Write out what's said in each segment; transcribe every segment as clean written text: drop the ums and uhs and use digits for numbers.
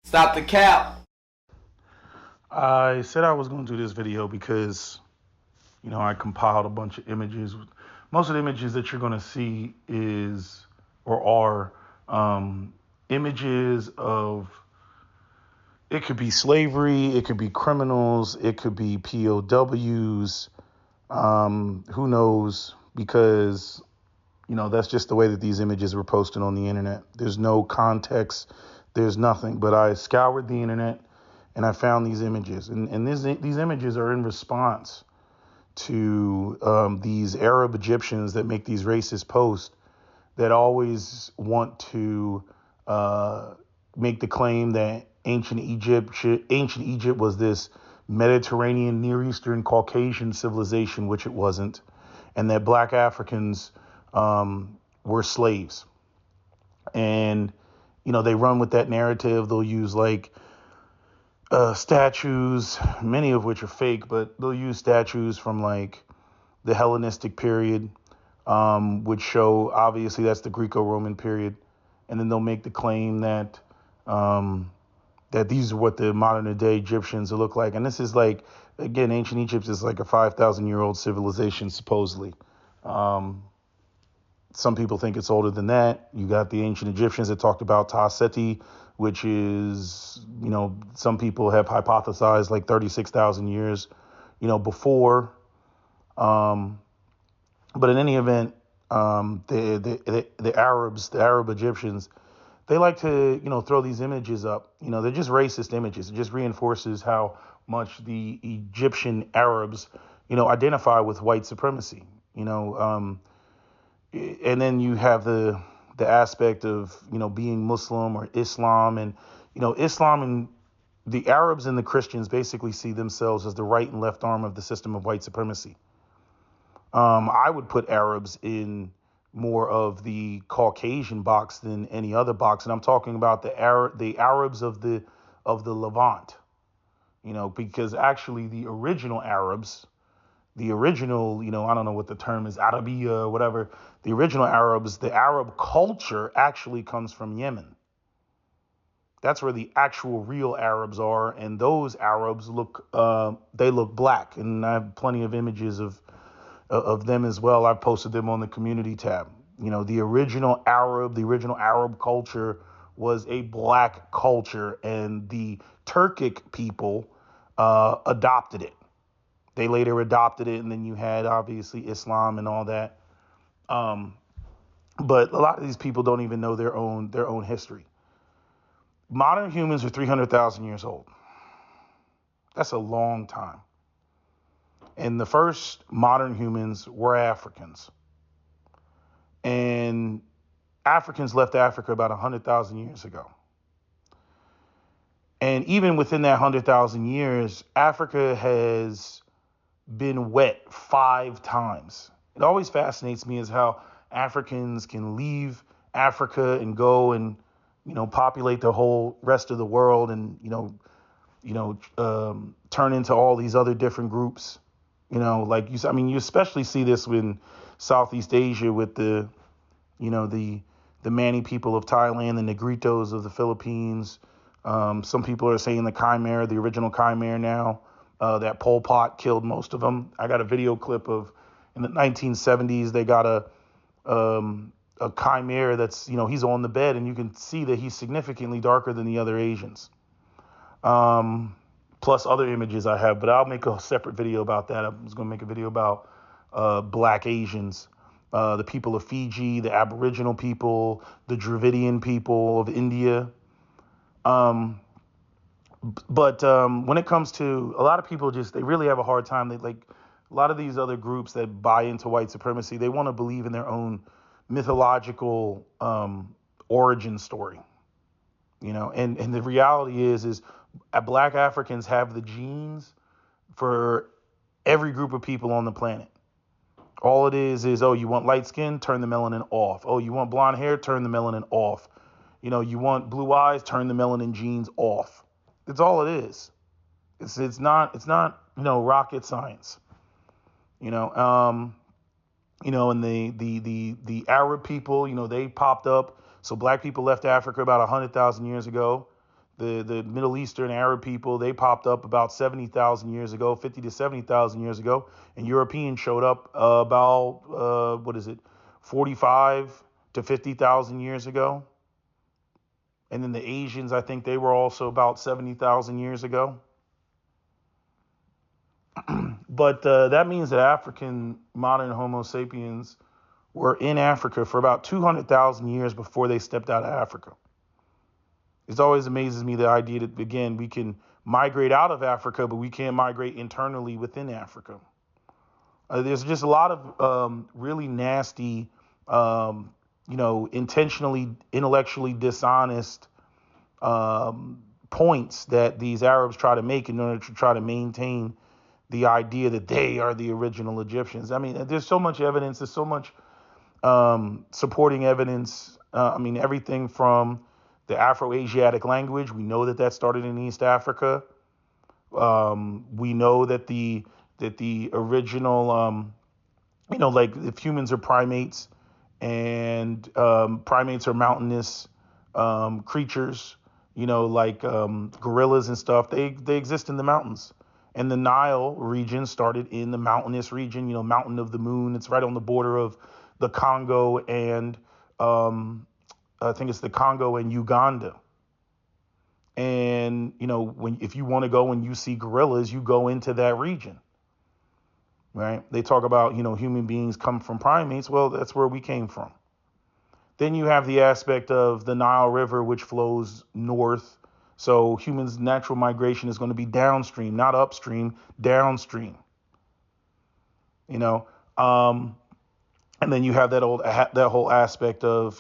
Stop the cap. I said I was going to do this video because, I compiled a bunch of images. Most of the images that you're going to see are images of, it could be slavery, it could be criminals, it could be POWs, who knows, because, that's just the way that these images were posted on the internet. There's no context, there's nothing, but I scoured the internet and I found these images, and these images are in response to these Arab Egyptians that make these racist posts that always want to make the claim that ancient Egypt was this Mediterranean, Near Eastern, Caucasian civilization, which it wasn't, and that Black Africans were slaves. And they run with that narrative. They'll use statues, many of which are fake, but they'll use statues from the Hellenistic period, which show obviously that's the Greco-Roman period, and then they'll make the claim that that these are what the modern day Egyptians look like. And this is again, ancient Egypt is like a 5,000-year-old civilization supposedly. Some people think it's older than that. You got the ancient Egyptians that talked about Ta Seti, which is, some people have hypothesized 36,000 years, before. But in any event, the Arab Egyptians, they like to, throw these images up. They're just racist images. It just reinforces how much the Egyptian Arabs, identify with white supremacy. And then you have the aspect of being Muslim or Islam, and Islam and the Arabs and the Christians basically see themselves as the right and left arm of the system of white supremacy. I would put Arabs in more of the Caucasian box than any other box, and I'm talking about the Arabs of the Levant. Because actually the original Arabs, the original, I don't know what the term is, Arabiya or whatever. The original Arabs, the Arab culture actually comes from Yemen. That's where the actual real Arabs are. And those Arabs they look black. And I have plenty of images of them as well. I've posted them on the community tab. The original Arab culture was a black culture, and the Turkic people adopted it. They later adopted it, and then you had obviously Islam and all that. But a lot of these people don't even know their own history. Modern humans are 300,000 years old. That's a long time. And the first modern humans were Africans. And Africans left Africa about 100,000 years ago. And even within that 100,000 years, Africa has been wet 5 times. It always fascinates me is how Africans can leave Africa and go and, populate the whole rest of the world and, turn into all these other different groups. You especially see this in Southeast Asia with the Mani people of Thailand, the Negritos of the Philippines. Some people are saying the Khmer, the original Khmer now. That Pol Pot killed most of them. I got a video clip of in the 1970s. They got a Khmer that's, he's on the bed, and you can see that he's significantly darker than the other Asians. Plus other images I have, but I'll make a separate video about that. I was going to make a video about Black Asians, the people of Fiji, the Aboriginal people, the Dravidian people of India. But when it comes to a lot of people, they really have a hard time. They a lot of these other groups that buy into white supremacy. They want to believe in their own mythological origin story, and the reality is Black Africans have the genes for every group of people on the planet. All it is, oh, you want light skin, turn the melanin off. Oh, you want blonde hair, turn the melanin off. You want blue eyes, turn the melanin genes off. That's all it is. It's not rocket science. And the Arab people, they popped up. So Black people left Africa about 100,000 years ago. The Middle Eastern Arab people, they popped up about 70,000 years ago, 50 to 70,000 years ago, and Europeans showed up about 45 to 50,000 years ago. And then the Asians, I think they were also about 70,000 years ago. But that means that African modern Homo sapiens were in Africa for about 200,000 years before they stepped out of Africa. It always amazes me the idea that, again, we can migrate out of Africa, but we can't migrate internally within Africa. There's just a lot of really nasty, intentionally, intellectually dishonest points that these Arabs try to make in order to try to maintain the idea that they are the original Egyptians. I mean, there's so much evidence. There's so much supporting evidence. Everything from the Afro-Asiatic language. We know that started in East Africa. We know that the original, like if humans are primates and primates are mountainous creatures, like gorillas and stuff, they exist in the mountains. And the Nile region started in the mountainous region, Mountain of the Moon. It's right on the border of the Congo and I think it's the Congo and Uganda. And, if you want to go and you see gorillas, you go into that region, right? They talk about, human beings come from primates. Well, that's where we came from. Then you have the aspect of the Nile River, which flows north. So humans' natural migration is going to be downstream, not upstream, downstream, and then you have that whole aspect of,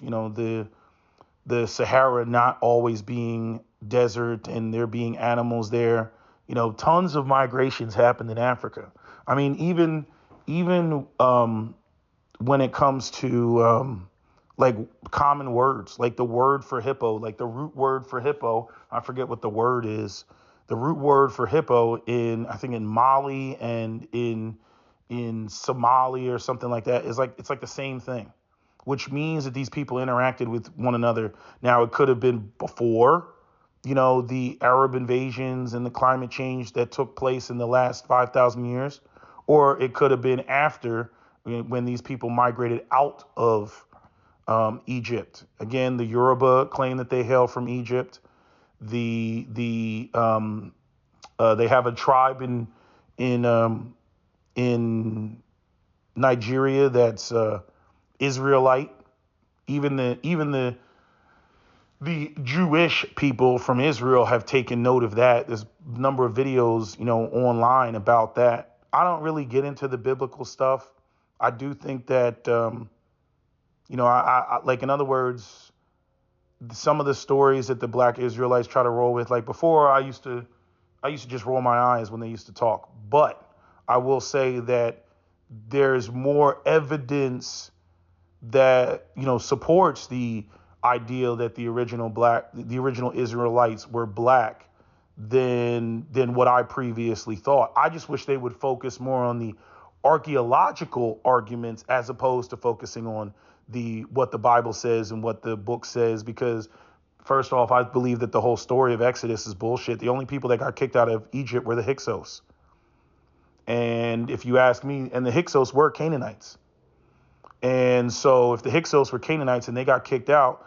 the Sahara not always being desert and there being animals there. Tons of migrations happened in Africa. I mean, even when it comes to like common words, like the word for hippo, like the root word for hippo, I forget what the word is. The root word for hippo I think in Mali and in Somali or something like that it's like the same thing, which means that these people interacted with one another. Now, it could have been before, the Arab invasions and the climate change that took place in the last 5,000 years, or it could have been after, when these people migrated out of Egypt. Again, the Yoruba claim that they hail from Egypt. They have a tribe in Nigeria that's Israelite. Even the Jewish people from Israel have taken note of that. There's a number of videos, online about that. I don't really get into the biblical stuff. I do think that, I like, in other words, some of the stories that the Black Israelites try to roll with, like before, I used to just roll my eyes when they used to talk. But I will say that there's more evidence that, supports the idea that the original Israelites were black than what I previously thought. I just wish they would focus more on the archaeological arguments as opposed to focusing on what the Bible says and what the book says, because first off, I believe that the whole story of Exodus is bullshit. The only people that got kicked out of Egypt were the Hyksos. And if you ask me, and the Hyksos were Canaanites. And so if the Hyksos were Canaanites and they got kicked out,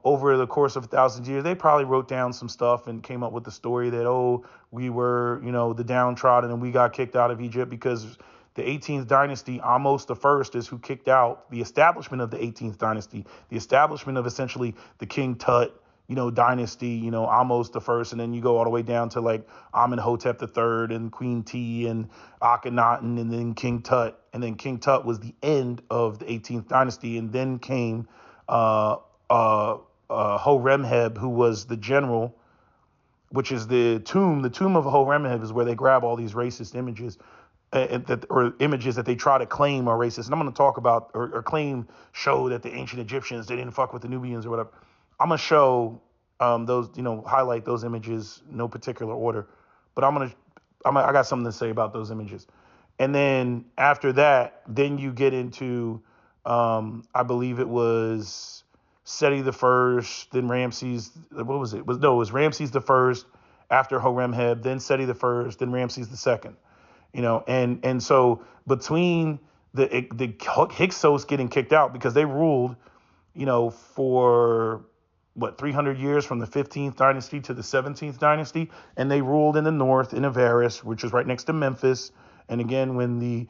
over the course of 1,000 years, they probably wrote down some stuff and came up with the story that, we were, the downtrodden and we got kicked out of Egypt because the 18th dynasty, Ahmose the First, is who kicked out the establishment of the 18th dynasty, the establishment of essentially the King Tut, dynasty, Ahmose the First, and then you go all the way down to like Amenhotep the Third and Queen T and Akhenaten and then King Tut. And then King Tut was the end of the 18th dynasty. And then came Horemheb, who was the general, which is the tomb. The tomb of Horemheb is where they grab all these racist images or images that they try to claim are racist. And I'm going to talk about or show that the ancient Egyptians, they didn't fuck with the Nubians or whatever. I'm going to show those, highlight those images, no particular order. But I got something to say about those images. And then after that, then you get into, I believe it was Seti the first, then Ramses. What was it? It was Ramses the first after Horemheb, then Seti the first, then Ramses the second. And so between the Hyksos getting kicked out because they ruled, for what 300 years from the 15th dynasty to the 17th dynasty, and they ruled in the north in Avaris, which is right next to Memphis. And again, when the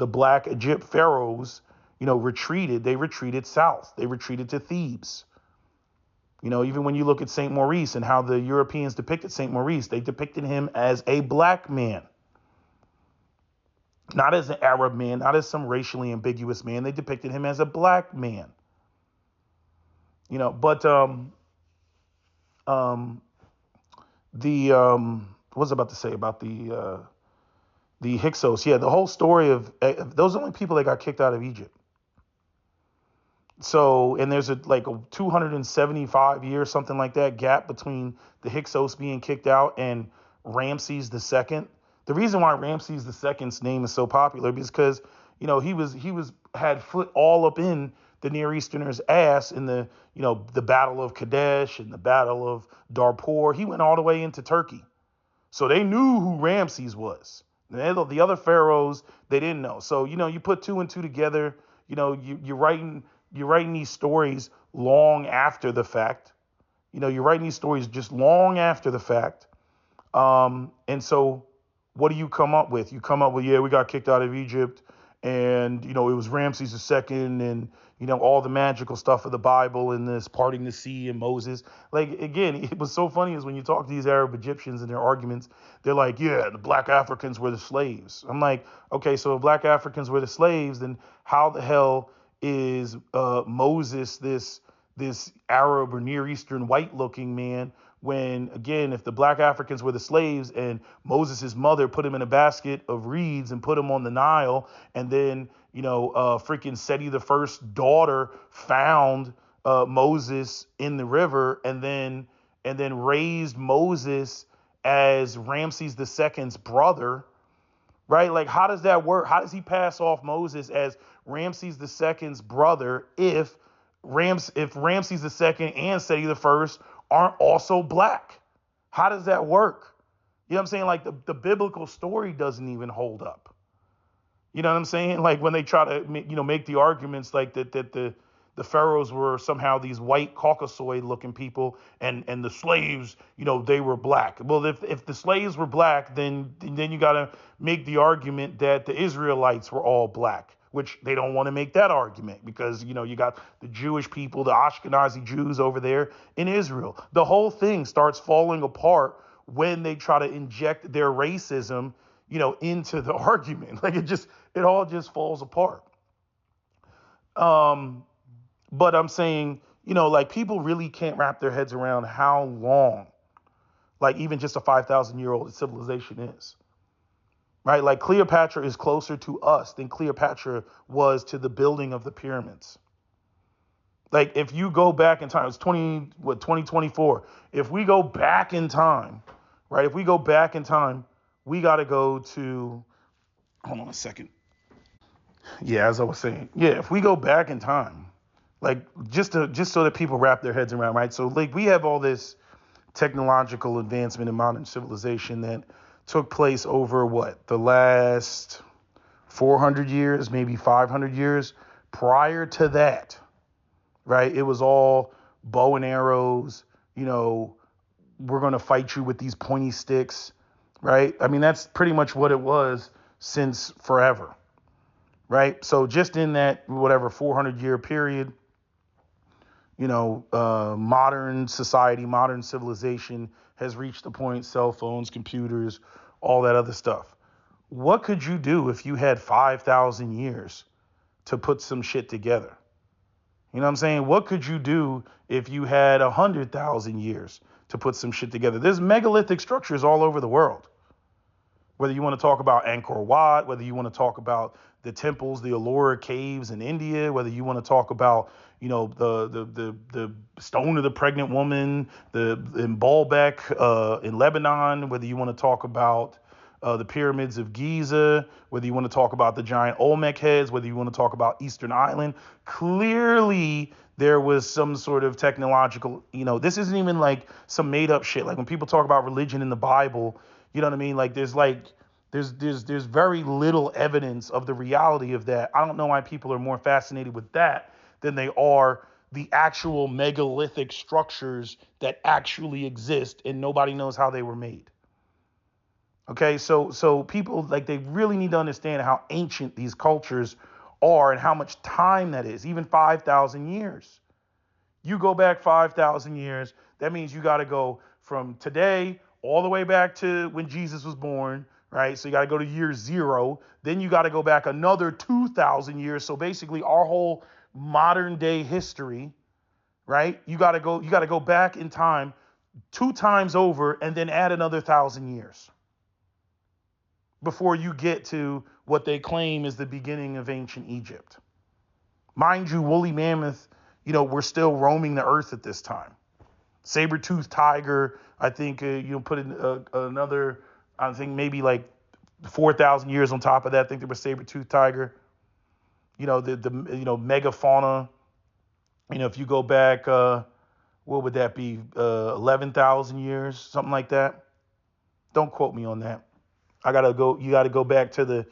Black Egypt pharaohs, retreated, they retreated south. They retreated to Thebes. Even when you look at Saint Maurice and how the Europeans depicted Saint Maurice, they depicted him as a black man, not as an Arab man, not as some racially ambiguous man. They depicted him as a black man. But what was I about to say about the Hyksos? Yeah, the whole story of those are the only people that got kicked out of Egypt. So, and there's a 275 year, something like that, gap between the Hyksos being kicked out and Ramses II. The reason why Ramses II's name is so popular is because, he had foot all up in the Near Easterners' ass in the Battle of Kadesh and the Battle of Darfur. He went all the way into Turkey. So they knew who Ramses was. The other pharaohs, they didn't know. So, you put two and two together, you're writing these stories long after the fact. You're writing these stories just long after the fact. And so what do you come up with? You come up with, we got kicked out of Egypt, and, it was Ramses II, and, all the magical stuff of the Bible and this parting the sea and Moses. Like, again, it was so funny is when you talk to these Arab Egyptians and their arguments, they're like, yeah, the black Africans were the slaves. I'm like, okay, so if black Africans were the slaves, then how the hell is Moses this Arab or Near Eastern white looking man, when, again, if the black Africans were the slaves and Moses' mother put him in a basket of reeds and put him on the Nile, and then, freaking Seti the first daughter found Moses in the river and then raised Moses as Ramses II's brother, right? Like, how does that work? How does he pass off Moses as Ramses II's brother if Ramses II and Seti the first aren't also black? How does that work? You know what I'm saying? Like, the biblical story doesn't even hold up. You know what I'm saying? Like, when they try to make the arguments like that the pharaohs were somehow these white Caucasoid looking people, and the slaves, they were black. Well, if the slaves were black, then you got to make the argument that the Israelites were all black, which they don't want to make that argument because, you got the Jewish people, the Ashkenazi Jews over there in Israel. The whole thing starts falling apart when they try to inject their racism, into the argument. Like, it all just falls apart. But I'm saying, like, people really can't wrap their heads around how long, like, even just a 5,000-year-old civilization is. Right? Like, Cleopatra is closer to us than Cleopatra was to the building of the pyramids. Like, if you go back in time, it's 2024. If we go back in time, right? If we go back in time, we got to go to, hold on a second. Yeah, as I was saying, if we go back in time, like, just so that people wrap their heads around, right? So, like, we have all this technological advancement in modern civilization that took place over the last 400 years, maybe 500 years. Prior to that, right, it was all bow and arrows. We're going to fight you with these pointy sticks, right? I mean, that's pretty much what it was since forever, right? So just in that 400-year period, modern society, modern civilization has reached the point, cell phones, computers, all that other stuff. What could you do if you had 5,000 years to put some shit together? You know what I'm saying? What could you do if you had 100,000 years to put some shit together? There's megalithic structures all over the world. Whether you want to talk about Angkor Wat, whether you want to talk about the temples, the Ellora caves in India, whether you want to talk about, the stone of the pregnant woman, in Baalbek in Lebanon, whether you want to talk about the pyramids of Giza, whether you want to talk about the giant Olmec heads, whether you want to talk about Eastern Island, clearly there was some sort of technological, this isn't even like some made up shit. Like when people talk about religion in the Bible, you know what I mean? There's very little evidence of the reality of that. I don't know why people are more fascinated with that than they are the actual megalithic structures that actually exist and nobody knows how they were made. Okay, so people, like, they really need to understand how ancient these cultures are and how much time that is, even 5,000 years. You go back 5,000 years, that means you got to go from today all the way back to when Jesus was born, right? So you got to go to year zero. Then you got to go back another 2,000 years. So basically our whole modern day history, right? You got to go back in time 2 times over and then add another 1,000 years before you get to what they claim is the beginning of ancient Egypt. Mind you, woolly mammoth, we're still roaming the earth at this time. Saber-toothed tiger, I think, put in another, I think maybe like 4,000 years on top of that. I think there was saber-toothed tiger. The megafauna. If you go back, what would that be? 11,000 years, something like that. Don't quote me on that. You got to go back to the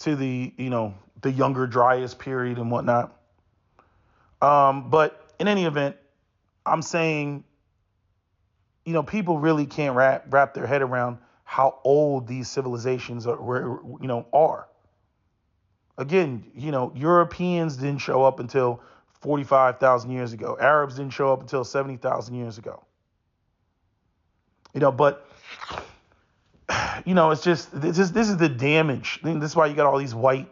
the younger Dryas period and whatnot. But in any event, I'm saying, people really can't wrap their head around how old these civilizations are. Again, Europeans didn't show up until 45,000 years ago. Arabs didn't show up until 70,000 years ago. But it's just this is the damage. This is why you got all these white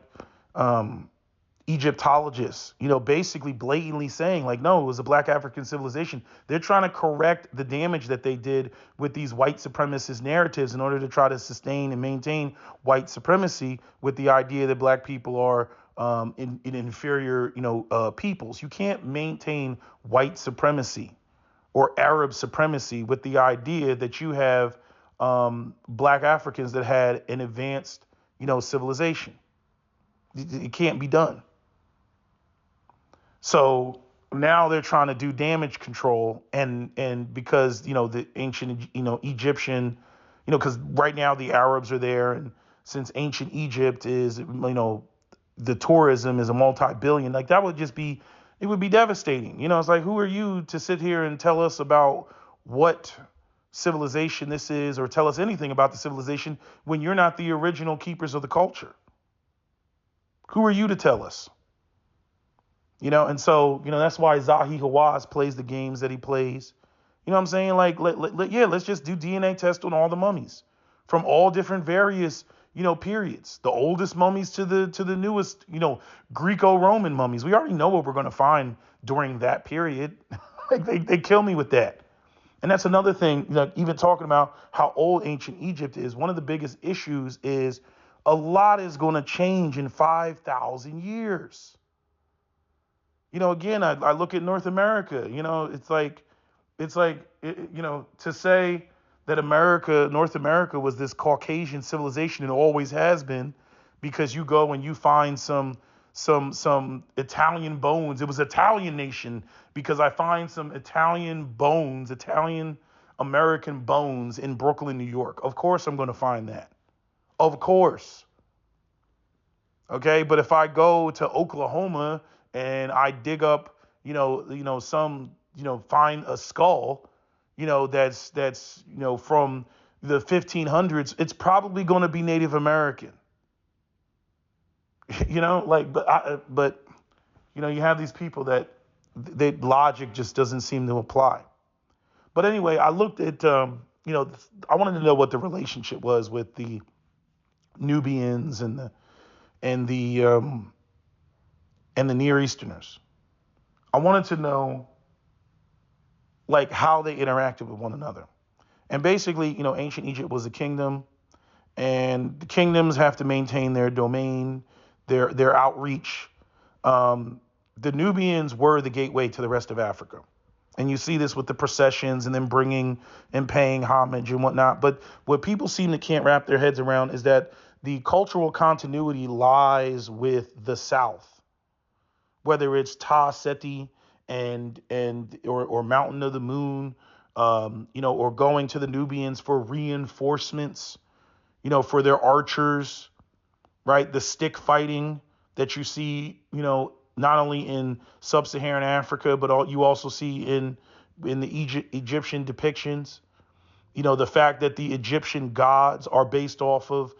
Egyptologists, basically blatantly saying, like, no, it was a black African civilization. They're trying to correct the damage that they did with these white supremacist narratives in order to try to sustain and maintain white supremacy with the idea that black people are in inferior, peoples. You can't maintain white supremacy or Arab supremacy with the idea that you have black Africans that had an advanced, civilization. It can't be done. So now they're trying to do damage control, and because the ancient Egyptian, because right now the Arabs are there, and since ancient Egypt is the tourism is a multi-billion, like that would just be, it would be devastating. It's like, who are you to sit here and tell us about what civilization this is, or tell us anything about the civilization when you're not the original keepers of the culture? Who are you to tell us? And so, that's why Zahi Hawass plays the games that he plays. You know what I'm saying? Like, let's just do DNA tests on all the mummies from all different various, periods. The oldest mummies to the newest, Greco-Roman mummies. We already know what we're going to find during that period. Like, they kill me with that. And that's another thing, even talking about how old ancient Egypt is. One of the biggest issues is a lot is going to change in 5,000 years. Again, I look at North America, it's like, to say that North America was this Caucasian civilization, and always has been, because you go and you find some Italian bones. It was Italian nation because I find some Italian American bones in Brooklyn, New York. Of course, I'm going to find that. Of course. Okay. But if I go to Oklahoma and I dig up, find a skull, that's from the 1500s, it's probably going to be Native American. But you have these people that logic just doesn't seem to apply. But anyway, I looked at, I wanted to know what the relationship was with the Nubians and the Near Easterners. I wanted to know, like, how they interacted with one another. And basically, ancient Egypt was a kingdom, and the kingdoms have to maintain their domain, their outreach. The Nubians were the gateway to the rest of Africa. And you see this with the processions and then bringing and paying homage and whatnot. But what people seem to can't wrap their heads around is that the cultural continuity lies with the South, whether it's Ta Seti or Mountain of the Moon, or going to the Nubians for reinforcements, for their archers, right? The stick fighting that you see, not only in sub-Saharan Africa, but you also see in the Egyptian depictions. The fact that the Egyptian gods are based off of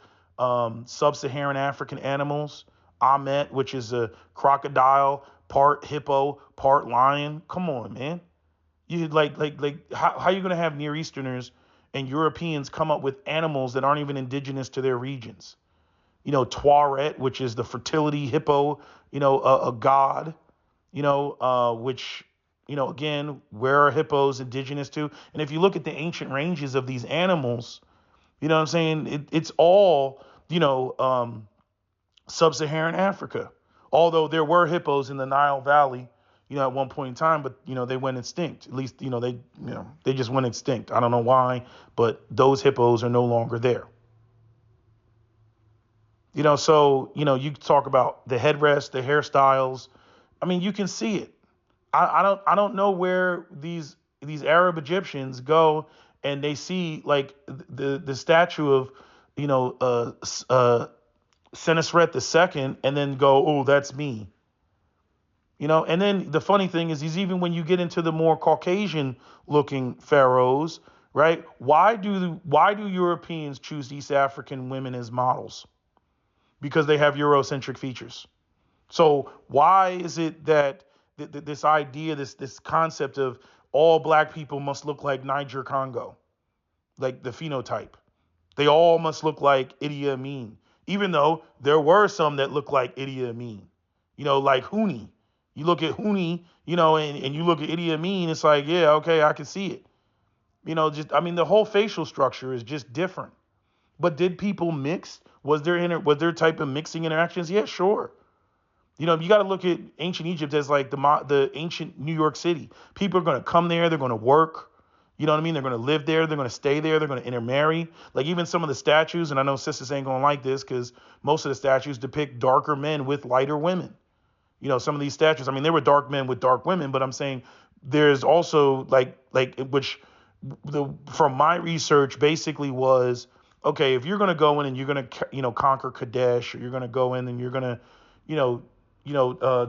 sub-Saharan African animals. Amet, which is a crocodile, part hippo, part lion. Come on, man. You how are you gonna have Near Easterners and Europeans come up with animals that aren't even indigenous to their regions? Tuaret, which is the fertility hippo, a god, which, again, where are hippos indigenous to? And if you look at the ancient ranges of these animals, you know what I'm saying? It's all, sub-Saharan Africa. Although there were hippos in the Nile Valley, at one point in time, but, they went extinct. At least, they just went extinct. I don't know why, but those hippos are no longer there. So, you talk about the headrest, the hairstyles. I mean, you can see it. I don't know where these Arab Egyptians go and they see like the statue of, Senusret II and then go, oh, that's me. And then the funny thing is even when you get into the more Caucasian looking pharaohs, right? Why do Europeans choose East African women as models? Because they have Eurocentric features. So why is it that this idea, this concept of all black people must look like Niger Congo, like the phenotype? They all must look like Idi Amin, even though there were some that look like Idi Amin, like Huni. You look at Huni, and you look at Idi Amin, it's like, yeah, okay, I can see it. The whole facial structure is just different. But did people mix? Was there type of mixing interactions? Yeah, sure. You got to look at ancient Egypt as like the ancient New York City. People are going to come there. They're going to work. You know what I mean? They're going to live there. They're going to stay there. They're going to intermarry. Like even some of the statues, and I know sisters ain't going to like this because most of the statues depict darker men with lighter women. Some of these statues, there were dark men with dark women, but I'm saying there's also which from my research basically was, okay, if you're going to go in and you're going to, conquer Kadesh, or you're going to go in and you're going to,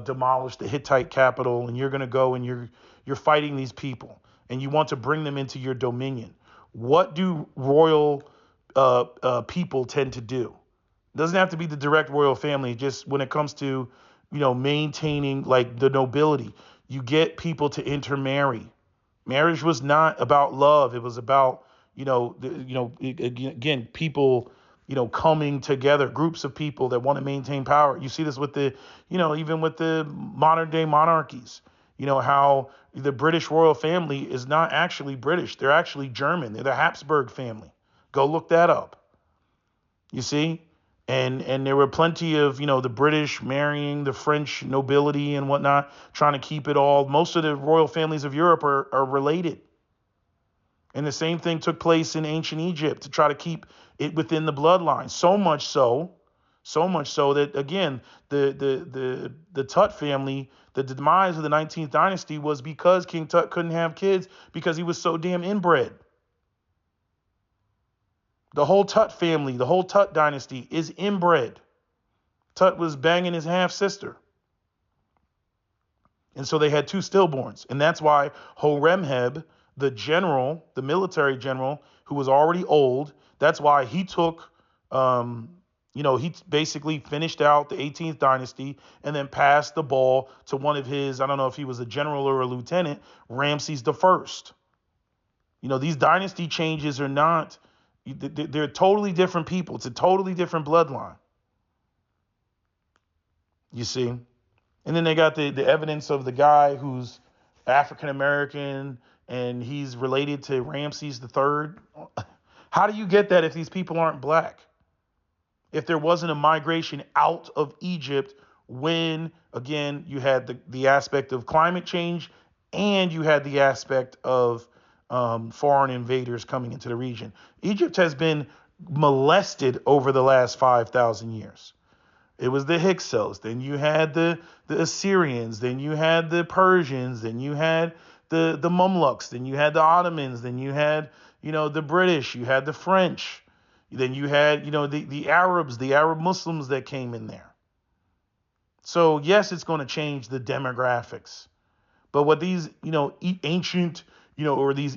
demolish the Hittite capital, and you're going to go and you're fighting these people and you want to bring them into your dominion. What do royal people tend to do? It doesn't have to be the direct royal family. Just when it comes to, maintaining like the nobility, you get people to intermarry. Marriage was not about love. It was about, again, people, coming together, groups of people that want to maintain power. You see this with the, even with the modern day monarchies, how the British royal family is not actually British. They're actually German. They're the Habsburg family. Go look that up. You see? And there were plenty of, the British marrying the French nobility and whatnot, trying to keep it all. Most of the royal families of Europe are related. And the same thing took place in ancient Egypt to try to keep it within the bloodline. So much so that, again, the Tut family, the demise of the 19th dynasty was because King Tut couldn't have kids because he was so damn inbred. The whole Tut family, the whole Tut dynasty is inbred. Tut was banging his half sister. And so they had two stillborns. And that's why Horemheb, the general, the military general, who was already old, that's why he took, he basically finished out the 18th dynasty and then passed the ball to one of his, I don't know if he was a general or a lieutenant, Ramses the First. These dynasty changes are not, they're totally different people. It's a totally different bloodline. You see? And then they got the evidence of the guy who's African American and he's related to Ramses the Third. How do you get that if these people aren't black? If there wasn't a migration out of Egypt when, again, you had the aspect of climate change and you had the aspect of foreign invaders coming into the region. Egypt has been molested over the last 5,000 years. It was the Hyksos. Then you had the Assyrians. Then you had the Persians. Then you had the Mamluks. Then you had the Ottomans. Then you had, the British. You had the French. Then you had, the Arabs, the Arab Muslims that came in there. So yes, it's going to change the demographics. But what these, ancient, or these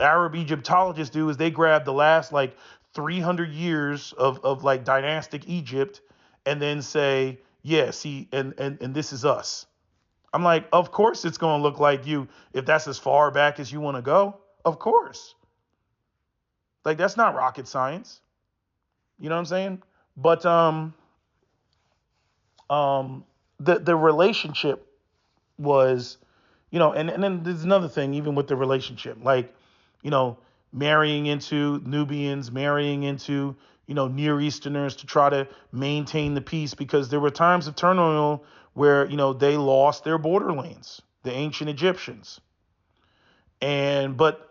Arab Egyptologists do is they grab the last like 300 years of like dynastic Egypt and then say, yeah, see, and this is us. I'm like, of course it's going to look like you if that's as far back as you want to go. Of course. Like, that's not rocket science. You know what I'm saying? But the relationship was, and then there's another thing, even with the relationship, like, marrying into Nubians, marrying into, Near Easterners to try to maintain the peace, because there were times of turmoil where, they lost their borderlands, the ancient Egyptians. But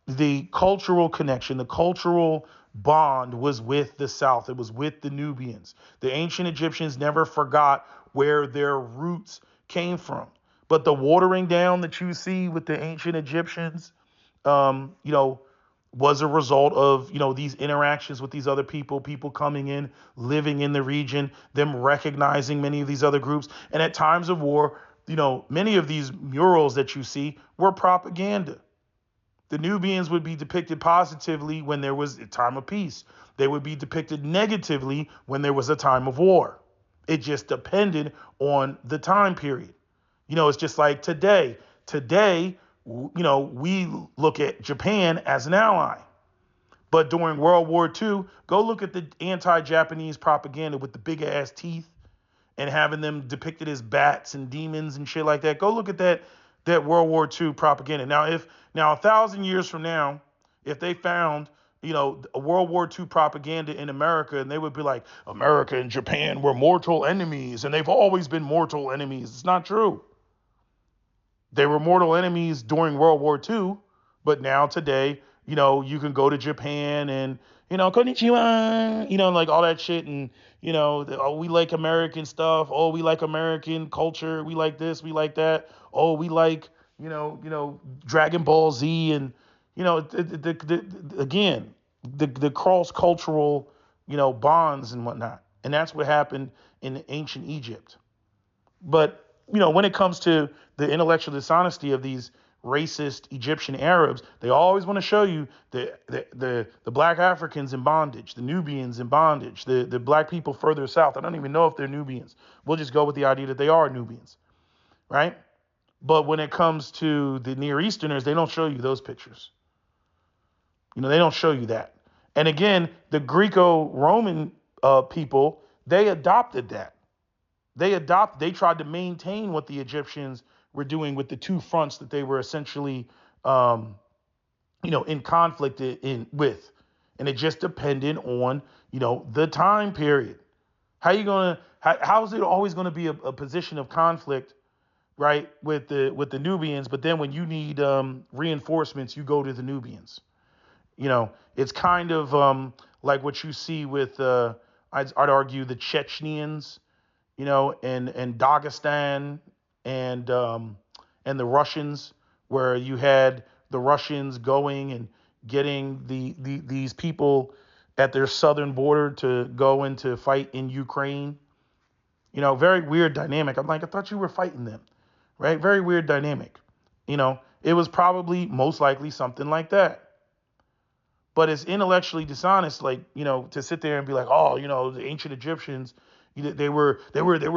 the cultural connection, the cultural bond was with the South. It was with the Nubians. The ancient Egyptians never forgot where their roots came from. But the watering down that you see with the ancient Egyptians, was a result of, these interactions with these other people coming in, living in the region, them recognizing many of these other groups. And at times of war, many of these murals that you see were propaganda. The Nubians would be depicted positively when there was a time of peace. They would be depicted negatively when there was a time of war. It just depended on the time period. It's just like today. Today, we look at Japan as an ally. But during World War II, go look at the anti-Japanese propaganda with the big ass teeth and having them depicted as bats and demons and shit like that. Go look at that World War II propaganda. Now 1,000 years from now, if they found, a World War II propaganda in America, and they would be like, America and Japan were mortal enemies, and they've always been mortal enemies. It's not true. They were mortal enemies during World War II, but now today, you can go to Japan and, konnichiwa, like all that shit. And, oh, we like American stuff. Oh, we like American culture. We like this. We like that. Oh, we like, Dragon Ball Z. And, again, the cross-cultural, bonds and whatnot. And that's what happened in ancient Egypt. But, when it comes to the intellectual dishonesty of these racist Egyptian Arabs, they always want to show you the black Africans in bondage, the Nubians in bondage, the black people further south. I don't even know if they're Nubians. We'll just go with the idea that they are Nubians, right? But when it comes to the Near Easterners, they don't show you those pictures. They don't show you that. And again, the Greco-Roman people, they adopted that. They tried to maintain what the Egyptians were doing with the two fronts that they were essentially, in conflict with. And it just depended on, the time period. How is it always going to be a position of conflict, right, with the Nubians, but then when you need reinforcements, you go to the Nubians? It's kind of like what you see with, I'd argue, the Chechens, and Dagestan and the Russians, where you had the Russians going and getting these people at their southern border to go in to fight in Ukraine. Very weird dynamic. I'm like, I thought you were fighting them, right? Very weird dynamic. It was probably most likely something like that. But it's intellectually dishonest, like, to sit there and be like, oh, the ancient Egyptians, they were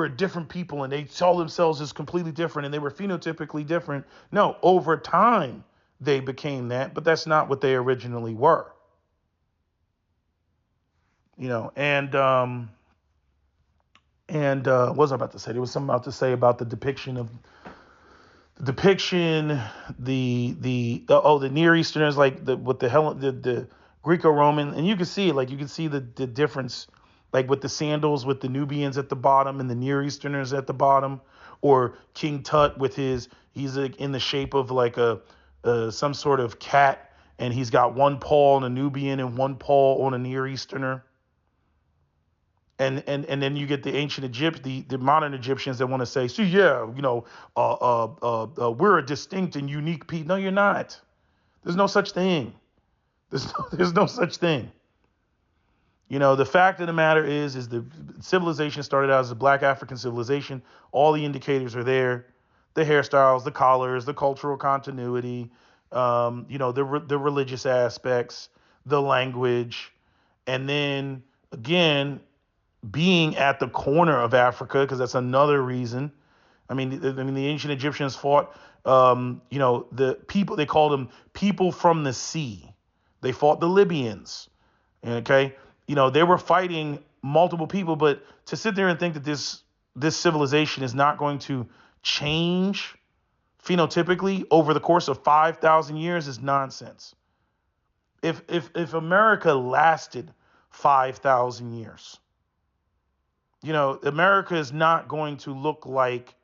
different people and they saw themselves as completely different and they were phenotypically different. No, over time they became that, but that's not what they originally were. And what was I about to say? There was something about to say about the the Near Easterners, like the Greco-Roman, and you can see it, like you can see the difference, like with the sandals, with the Nubians at the bottom and the Near Easterners at the bottom, or King Tut with he's in the shape of like some sort of cat, and he's got one paw on a Nubian and one paw on a Near Easterner. And then you get the ancient Egypt, the modern Egyptians that want to say, see, yeah, we're a distinct and unique people. No, you're not. There's no such thing. There's no such thing. The fact of the matter is the civilization started out as a black African civilization. All the indicators are there: the hairstyles, the collars, the cultural continuity, the religious aspects, the language, and then again being at the corner of Africa, because that's another reason. The ancient Egyptians fought, the people, they called them people from the sea. They fought the Libyans. Okay. They were fighting multiple people, but to sit there and think that this civilization is not going to change phenotypically over the course of 5,000 years is nonsense. If America lasted 5,000 years, America is not going to look like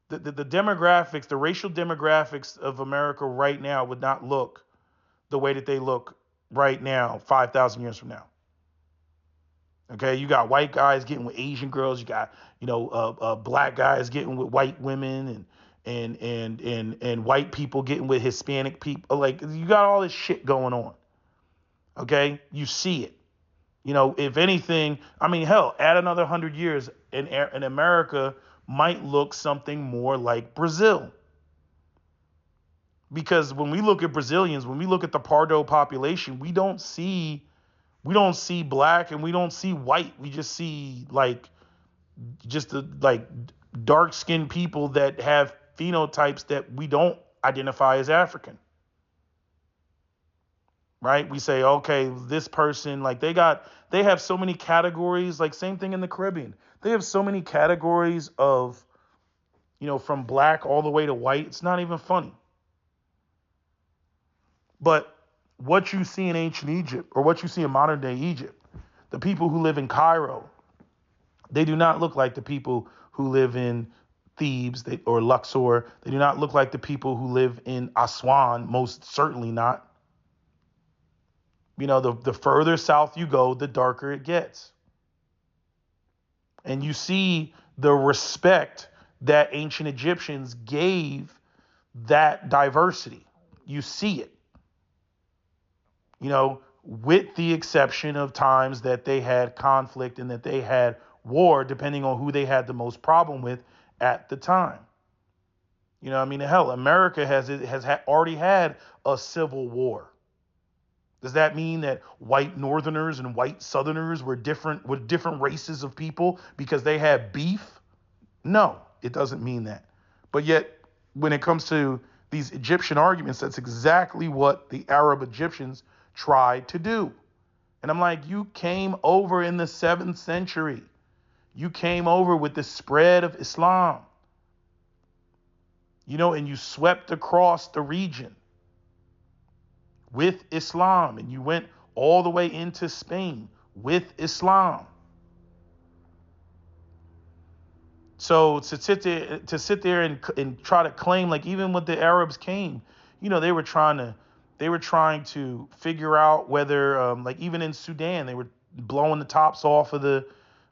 the demographics, the racial demographics of America right now would not look the way that they look right now, 5,000 years from now. Okay, you got white guys getting with Asian girls. You got, black guys getting with white women, and white people getting with Hispanic people. Like, you got all this shit going on. Okay, you see it. If anything, hell, add another 100 years, and America might look something more like Brazil. Because when we look at Brazilians, when we look at the Pardo population, we don't see black and we don't see white. We just see dark-skinned people that have phenotypes that we don't identify as African. Right? We say, okay, this person, they have so many categories, same thing in the Caribbean. They have so many categories of, from black all the way to white. It's not even funny. But what you see in ancient Egypt, or what you see in modern day Egypt, the people who live in Cairo, they do not look like the people who live in Thebes or Luxor. They do not look like the people who live in Aswan, most certainly not. The further south you go, the darker it gets. And you see the respect that ancient Egyptians gave that diversity. You see it. With the exception of times that they had conflict and that they had war, depending on who they had the most problem with at the time. Hell, America already had a civil war. Does that mean that white Northerners and white Southerners were different races of people because they had beef? No, it doesn't mean that. But yet, when it comes to these Egyptian arguments, that's exactly what the Arab Egyptians tried to do. And I'm like, you came over in the 7th century. You came over with the spread of Islam. And you swept across the region with Islam, and you went all the way into Spain with Islam. So to sit there and try to claim, even when the Arabs came, they were trying to figure out whether, even in Sudan, they were blowing the tops off of the,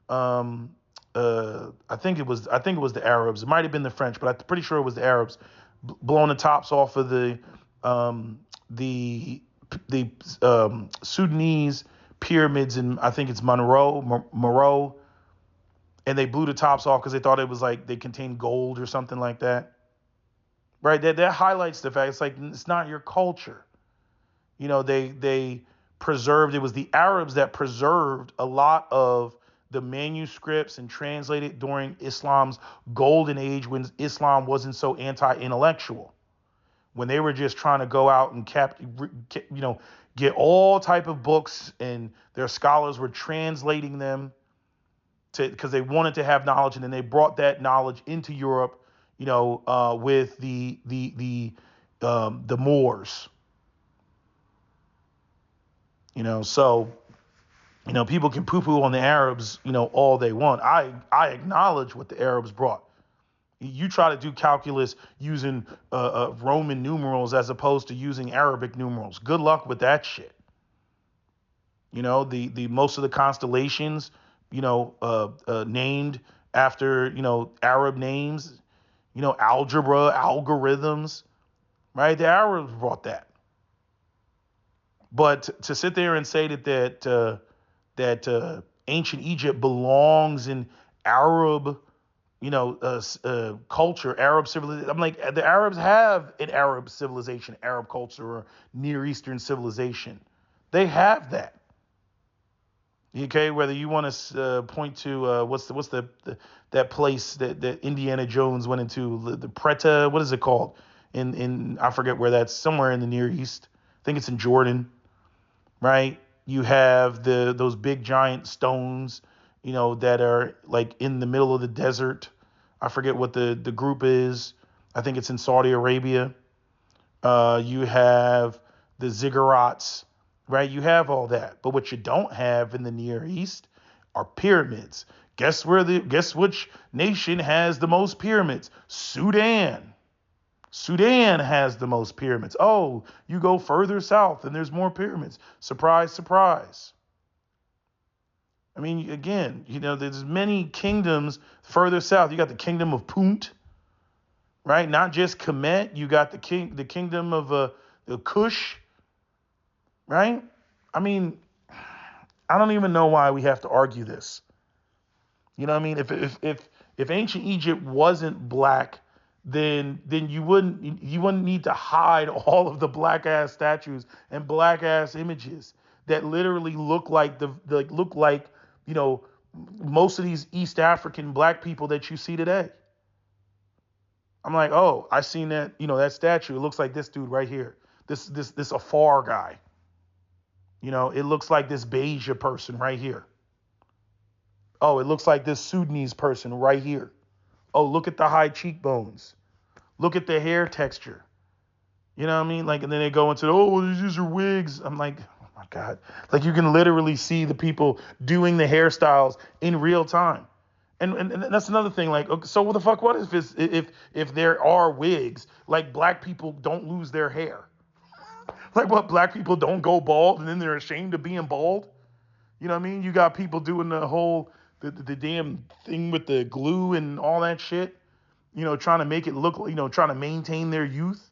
I think it was the Arabs. It might have been the French, but I'm pretty sure it was the Arabs blowing the tops off of the Sudanese pyramids, and I think it's Moreau, and they blew the tops off because they thought it was they contained gold or something like that. Right? That highlights the fact it's not your culture. They preserved, it was the Arabs that preserved a lot of the manuscripts and translated during Islam's golden age, when Islam wasn't so anti-intellectual. When they were just trying to go out and get all type of books, and their scholars were translating them because they wanted to have knowledge, and then they brought that knowledge into Europe, with the Moors. So people can poo-poo on the Arabs, all they want. I acknowledge what the Arabs brought. You try to do calculus using Roman numerals as opposed to using Arabic numerals. Good luck with that shit. The most of the constellations named after, Arab names, algebra, algorithms, right? The Arabs brought that. But to sit there and say that ancient Egypt belongs in Arab, culture, Arab civilization. I'm like, the Arabs have an Arab civilization, Arab culture, or Near Eastern civilization. They have that. Okay, whether you want to point to what's the that place that Indiana Jones went into, the Preta, what is it called? In I forget where that's, somewhere in the Near East. I think it's in Jordan, right? You have those big giant stones, that are like in the middle of the desert. I forget what the group is. I think it's in Saudi Arabia. You have the ziggurats, right? You have all that. But what you don't have in the Near East are pyramids. Guess which nation has the most pyramids? Sudan. Sudan has the most pyramids. Oh, you go further south and there's more pyramids. Surprise, surprise. I mean, again, there's many kingdoms further south. You got the kingdom of Punt, right? Not just Kemet. You got the kingdom of the Kush, right? I mean, I don't even know why we have to argue this. You know what I mean? If ancient Egypt wasn't black, then you wouldn't need to hide all of the black ass statues and black ass images that literally look like most of these East African black people that you see today. I'm like, oh, I seen that, that statue. It looks like this dude right here. This Afar guy. It looks like this Beja person right here. Oh, it looks like this Sudanese person right here. Oh, look at the high cheekbones. Look at the hair texture. You know what I mean? Like, and then they go into, oh, these are wigs. I'm like, oh my God. Like, you can literally see the people doing the hairstyles in real time. And that's another thing. Like, okay, so what the fuck? What if there are wigs? Like, black people don't lose their hair. Like, what? Black people don't go bald and then they're ashamed of being bald. You know what I mean? You got people doing the whole the damn thing with the glue and all that shit. Trying to make it look, trying to maintain their youth.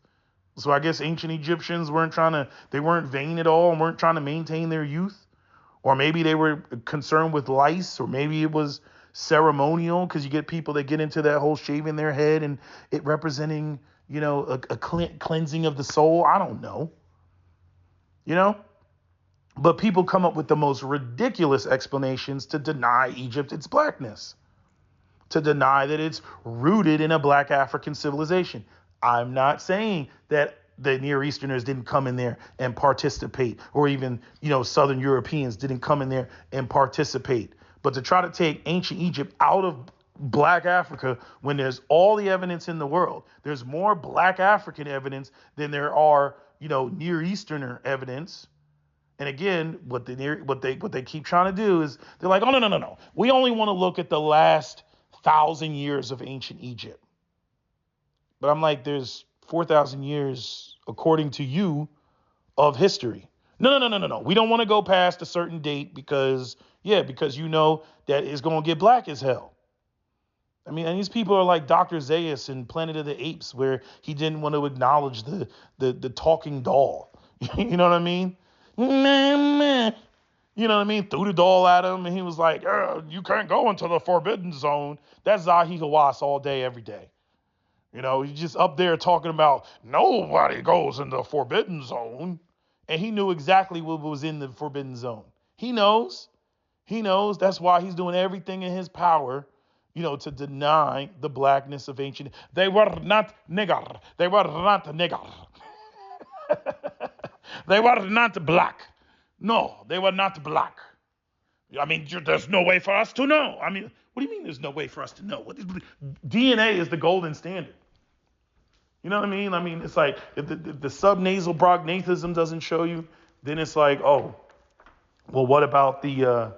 So I guess ancient Egyptians weren't vain at all and weren't trying to maintain their youth. Or maybe they were concerned with lice, or maybe it was ceremonial, because you get people that get into that whole shaving their head and it representing, a cleansing of the soul. I don't know. But people come up with the most ridiculous explanations to deny Egypt its blackness, to deny that it's rooted in a black African civilization. I'm not saying that the Near Easterners didn't come in there and participate, or even, Southern Europeans didn't come in there and participate. But to try to take ancient Egypt out of black Africa when there's all the evidence in the world, there's more black African evidence than there are, Near Easterner evidence. And again, what they keep trying to do is they're like, oh, no. We only want to look at the last 1,000 years of ancient Egypt. But I'm like, there's 4,000 years, according to you, of history. No. We don't want to go past a certain date because that it's going to get black as hell. I mean, and these people are like Dr. Zaius in Planet of the Apes, where he didn't want to acknowledge the talking doll. You know what I mean? You know what I mean? Threw the doll at him, and he was like, you can't go into the forbidden zone. That's Zahi Hawass all day, every day. He's just up there talking about nobody goes in the forbidden zone. And he knew exactly what was in the forbidden zone. He knows. That's why he's doing everything in his power, to deny the blackness of ancient. They were not nigger. They were not nigger. They were not black. No, they were not black. I mean, there's no way for us to know. I mean, what do you mean there's no way for us to know? DNA is the golden standard. You know what I mean? I mean, it's like if the subnasal prognathism doesn't show you, then it's like, oh, well, what about the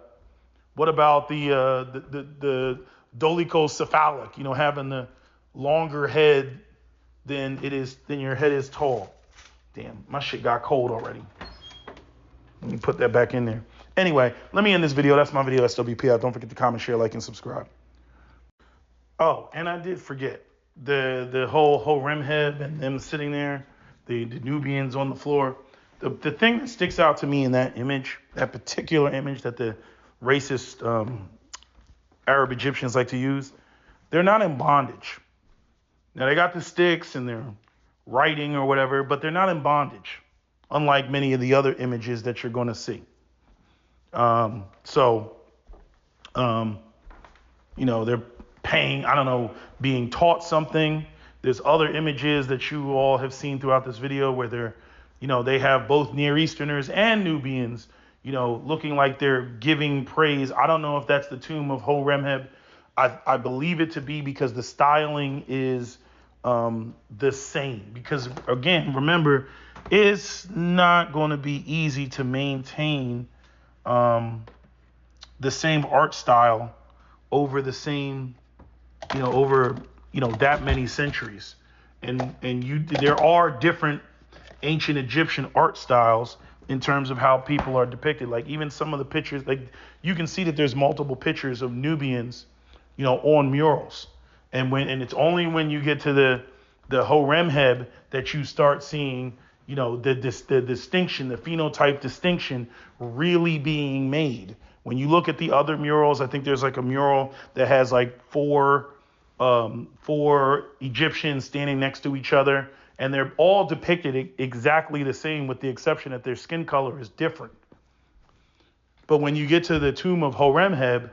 dolichocephalic? Having the longer head than your head is tall. Damn, my shit got cold already. Let me put that back in there. Anyway, let me end this video. That's my video, SWP out. Don't forget to comment, share, like, and subscribe. Oh, and I did forget the whole Horemheb and them sitting there, the Nubians on the floor. The thing that sticks out to me in that image, that particular image that the racist Arab Egyptians like to use, they're not in bondage. Now, they got the sticks and they're writing or whatever, but they're not in bondage, unlike many of the other images that you're going to see. They're paying, I don't know, being taught something. There's other images that you all have seen throughout this video where they're, they have both Near Easterners and Nubians, looking like they're giving praise. I don't know if that's the tomb of Horemheb. I believe it to be because the styling is the same. Because, again, remember, it's not going to be easy to maintain the same art style over the same, that many centuries. And there are different ancient Egyptian art styles in terms of how people are depicted. Like even some of the pictures, like you can see that there's multiple pictures of Nubians, on murals. And it's only when you get to the Horemheb that you start seeing, the distinction, the phenotype distinction really being made. When you look at the other murals, I think there's like a mural that has like four Egyptians standing next to each other, and they're all depicted exactly the same with the exception that their skin color is different. But when you get to the tomb of Horemheb,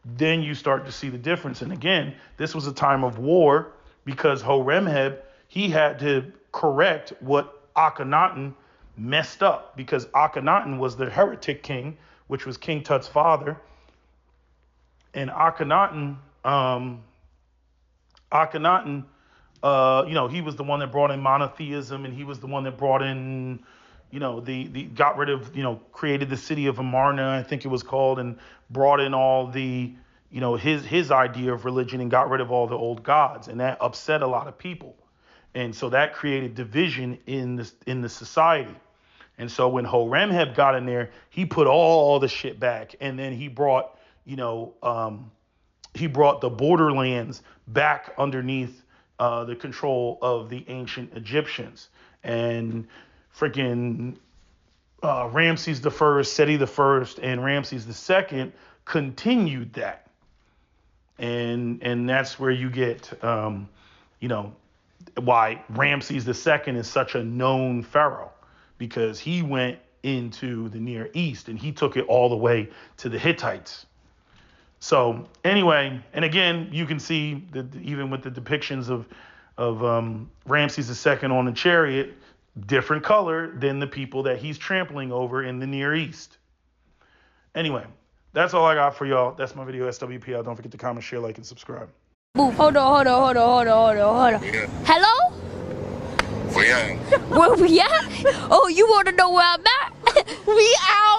then you start to see the difference. And again, this was a time of war because Horemheb, he had to correct what Akhenaten messed up, because Akhenaten was the heretic king, which was King Tut's father. And Akhenaten, he was the one that brought in monotheism, and he was the one that brought in, got rid of, created the city of Amarna, I think it was called, and brought in all the, his idea of religion and got rid of all the old gods. And that upset a lot of people. And so that created division in the society. And so when Horemheb got in there, he put all the shit back, and then he brought, the borderlands back underneath the control of the ancient Egyptians. And freaking Ramses I, Seti I, and Ramses II continued that. And that's where you get, why Ramses II is such a known pharaoh, because he went into the Near East and he took it all the way to the Hittites. So anyway, and again, you can see that even with the depictions of Ramses II on the chariot, different color than the people that he's trampling over in the Near East. Anyway, that's all I got for y'all. That's my video, SWP. Don't forget to comment, share, like, and subscribe. Hold on. Yeah. Hello? Where you at? Where we at? Oh, you want to know where I'm at? We out.